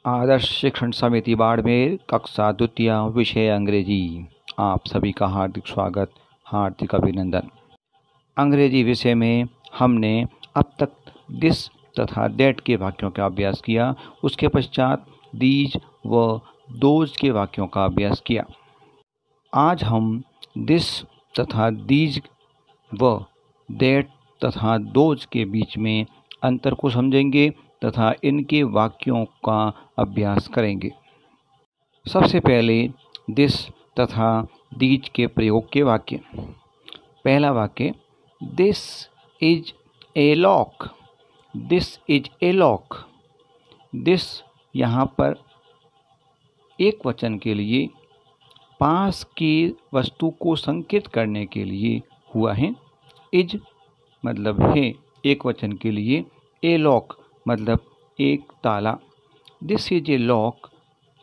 आदर्श शिक्षण समिति बाड़मेर, कक्षा द्वितीय, विषय अंग्रेजी। आप सभी का हार्दिक स्वागत, हार्दिक अभिनंदन। अंग्रेजी विषय में हमने अब तक दिस तथा दैट के वाक्यों का अभ्यास किया। उसके पश्चात दीज व दोज के वाक्यों का अभ्यास किया। आज हम दिस तथा दीज व दैट तथा दोज के बीच में अंतर को समझेंगे तथा इनके वाक्यों का अभ्यास करेंगे। सबसे पहले दिस तथा दीज के प्रयोग के वाक्य। पहला वाक्य, this is a lock. This is a lock. This यहाँ पर एक वचन के लिए पास की वस्तु को संकेत करने के लिए हुआ है। इज मतलब है एक वचन के लिए, ए लॉक मतलब एक ताला। दिस इज ए लॉक,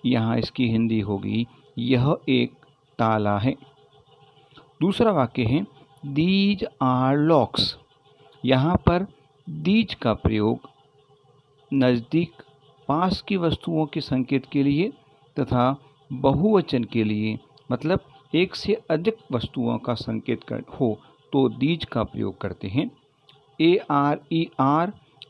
यहाँ इसकी हिंदी होगी यह एक ताला है। दूसरा वाक्य है, दीज आर लॉक्स। यहाँ पर दीज का प्रयोग नज़दीक पास की वस्तुओं के संकेत के लिए तथा बहुवचन के लिए मतलब एक से अधिक वस्तुओं का संकेत हो तो दीज का प्रयोग करते हैं।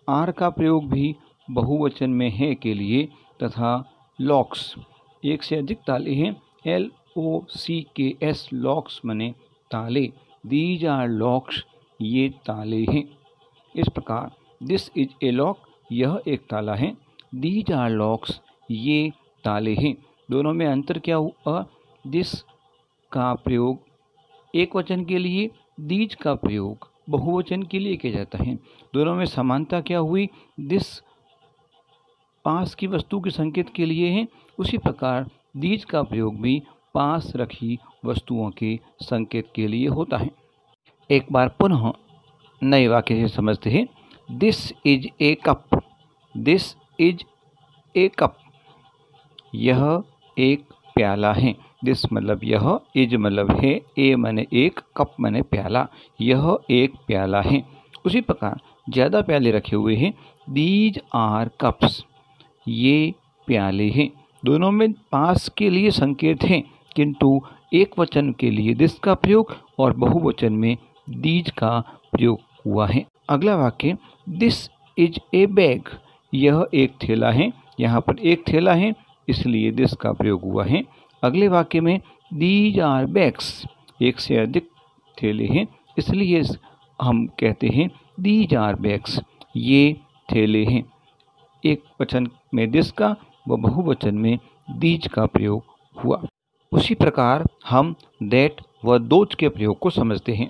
आर का प्रयोग भी बहुवचन में है के लिए तथा लॉक्स एक से अधिक ताले हैं। LOCKS लॉक्स माने ताले। दीज आर लॉक्स, ये ताले हैं। इस प्रकार दिस इज ए लॉक, यह एक ताला है। दीज आर लॉक्स, ये ताले हैं। दोनों में अंतर क्या हुआ? दिस का प्रयोग एक वचन के लिए, दीज का प्रयोग बहुवचन के लिए किया जाता है। दोनों में समानता क्या हुई? दिस पास की वस्तु के संकेत के लिए है, उसी प्रकार दीज का प्रयोग भी पास रखी वस्तुओं के संकेत के लिए होता है। एक बार पुनः नए वाक्य से समझते हैं। This is a cup. This is a cup, यह एक प्याला है। दिस मतलब यह, इज मतलब है, ए माने एक, कप माने प्याला, यह एक प्याला है। उसी प्रकार ज़्यादा प्याले रखे हुए हैं। दीज आर कप्स, ये प्याले हैं। दोनों में पास के लिए संकेत हैं, किंतु एक वचन के लिए दिस का प्रयोग और बहुवचन में दीज का प्रयोग हुआ है। अगला वाक्य, दिस इज ए बैग। यह एक थैला है। यहाँ पर एक थैला है इसलिए दिस का प्रयोग हुआ है। अगले वाक्य में दीज आर बैग्स, एक से अधिक थैले हैं इसलिए हम कहते हैं दीज आर बैग्स, ये थैले हैं। एक वचन में दिस का व बहुवचन में दीज का प्रयोग हुआ। उसी प्रकार हम दैट व दोज के प्रयोग को समझते हैं।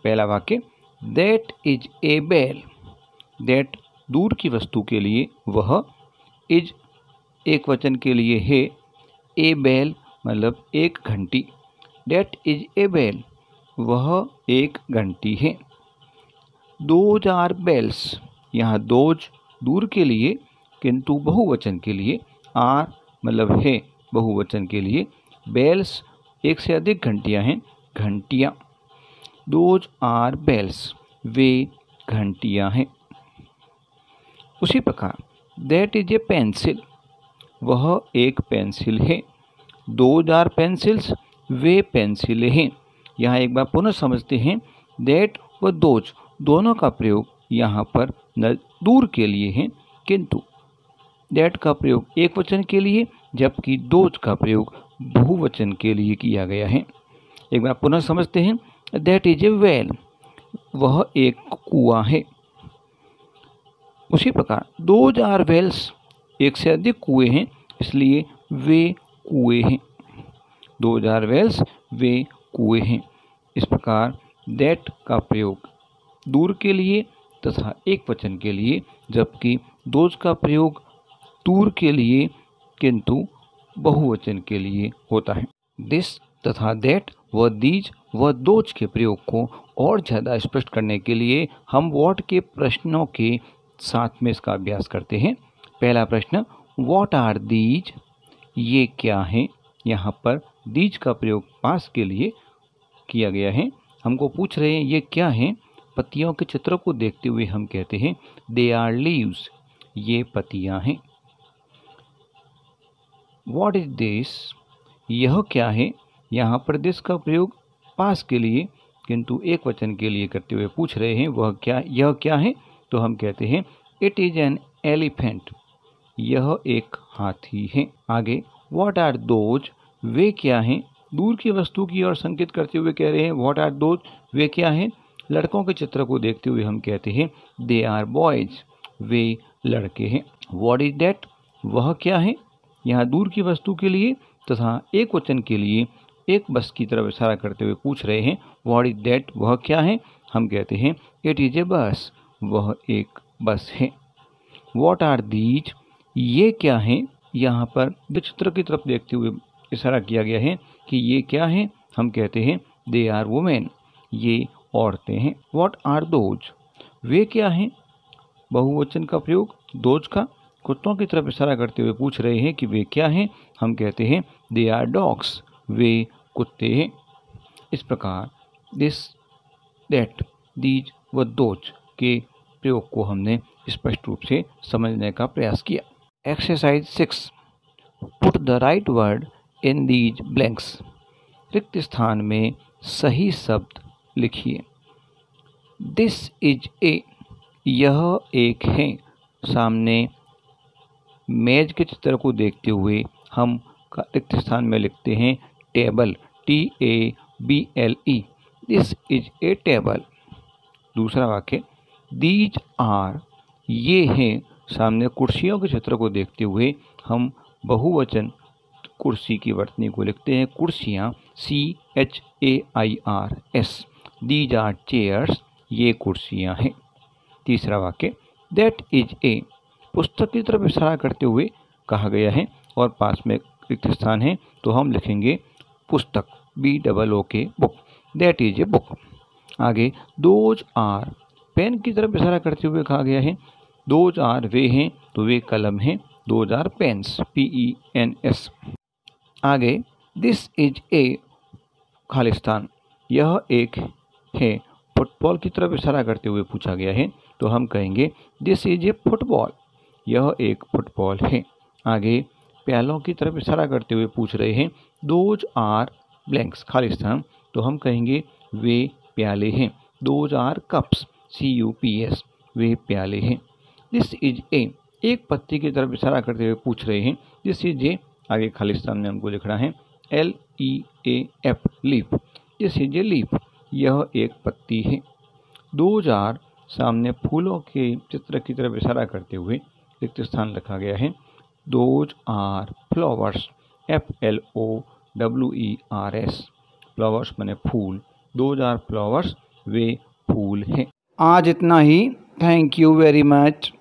पहला वाक्य, that is a bell. That दूर की वस्तु के लिए वह, इज एक वचन के लिए है, ए बेल मतलब एक घंटी। दैट इज ए बेल, वह एक घंटी है। दोज आर बेल्स, यहाँ दोज दूर के लिए किंतु बहुवचन के लिए, आर मतलब है बहुवचन के लिए, बेल्स एक से अधिक घंटियाँ हैं, घंटियाँ। दोज आर बेल्स, वे घंटियाँ हैं। उसी प्रकार दैट इज ए पेंसिल, वह एक पेंसिल है। दोज आर पेंसिल्स, वे पेंसिलें हैं। यहाँ एक बार पुनः समझते हैं। दैट व दोज दोनों का प्रयोग यहाँ पर दूर के लिए है, किंतु दैट का प्रयोग एक वचन के लिए जबकि दोज का प्रयोग बहुवचन के लिए किया गया है। एक बार पुनः समझते हैं। दैट इज ए वेल, वह एक कुआं है। उसी प्रकार दोज आर वेल्स, एक से अधिक कुएं हैं इसलिए वे कुएं हैं। दोज आर वेल्स, वे कुएं हैं। इस प्रकार दैट का प्रयोग दूर के लिए तथा एक वचन के लिए जबकि दोज का प्रयोग दूर के लिए किंतु बहुवचन के लिए होता है। दिस तथा दैट व दीज व दोज के प्रयोग को और ज़्यादा स्पष्ट करने के लिए हम व्हाट के प्रश्नों के साथ में इसका अभ्यास करते हैं। पहला प्रश्न, व्हाट आर दीज, ये क्या है? यहाँ पर दीज का प्रयोग पास के लिए किया गया है। हमको पूछ रहे हैं ये क्या है? पत्तियों के चित्र को देखते हुए हम कहते हैं दे आर लीव्स, ये पत्तियाँ हैं। व्हाट इज दिस, यह क्या है। यहाँ पर दिस का प्रयोग पास के लिए किंतु एक वचन के लिए करते हुए पूछ रहे हैं वह क्या, यह क्या है, तो हम कहते हैं इट इज एन एलिफेंट, यह एक हाथी है। आगे व्हाट आर दोज, वे क्या हैं, दूर की वस्तु की ओर संकेत करते हुए कह रहे हैं व्हाट आर दोज, वे क्या हैं। लड़कों के चित्र को देखते हुए हम कहते हैं दे आर बॉयज, वे लड़के हैं। व्हाट इज दैट, वह क्या है, यहाँ दूर की वस्तु के लिए तथा एक वचन के लिए एक बस की तरफ इशारा करते हुए पूछ रहे हैं व्हाट इज दैट, वह क्या है, हम कहते हैं इट इज ए बस, वह एक बस है। व्हाट आर दीज, ये क्या है, यहाँ पर चित्र की तरफ देखते हुए इशारा किया गया है कि ये क्या है, हम कहते हैं दे आर वुमेन, ये औरतें हैं। व्हाट आर दोज, वे क्या हैं, बहुवचन का प्रयोग दोज का, कुत्तों की तरफ इशारा करते हुए पूछ रहे हैं कि वे क्या हैं, हम कहते हैं दे आर डॉग्स, वे कुत्ते हैं। इस प्रकार दिस, दैट, दीज व दोज के प्रयोग को हमने स्पष्ट रूप से समझने का प्रयास किया। Exercise 6, put the right word in these blanks, रिक्त स्थान में सही शब्द लिखिए। दिस इज ए, यह एक है, सामने मेज के चित्र को देखते हुए हम रिक्त स्थान में लिखते हैं table, TABLE, this is a table. दूसरा वाक्य दीज आर, ये हैं, सामने कुर्सियों के चित्र को देखते हुए हम बहुवचन कुर्सी की वर्तनी को लिखते हैं कुर्सियाँ, CHAIRS, दीज आर चेयर्स, ये कुर्सियाँ हैं। तीसरा वाक्य दैट इज ए, पुस्तक की तरफ इशारा करते हुए कहा गया है और पास में रिक्त स्थान है तो हम लिखेंगे पुस्तक, BOOK, book, that is a book. आगे दोज आर, पेन की तरफ इशारा करते हुए कहा गया है दोज आर, वे हैं तो वे कलम हैं, दोज आर पेन्स, PENS। आगे दिस इज ए, खालिस्तान, यह एक है, फुटबॉल की तरफ इशारा करते हुए पूछा गया है तो हम कहेंगे दिस इज ए फुटबॉल, यह एक फुटबॉल है। आगे प्यालों की तरफ इशारा करते हुए पूछ रहे हैं दोज आर ब्लैंक्स, खालिस्तान, तो हम कहेंगे वे प्याले हैं, दोज आर कप्स, CUPS, वे प्याले हैं। दिस इज ए, एक पत्ती की तरफ इशारा करते हुए पूछ रहे हैं दिस इज ए, आगे खालिस्तान में हमको लिखना है LEAF, leaf, this is a leaf, यह एक पत्ती है। दोज आर, सामने फूलों के चित्र की तरफ इशारा करते हुए रिक्त स्थान रखा गया है those are flowers, FLOWERS, flowers माने फूल, दोज आर फ्लावर्स, वे फूल हैं। आज इतना ही, थैंक यू वेरी मच।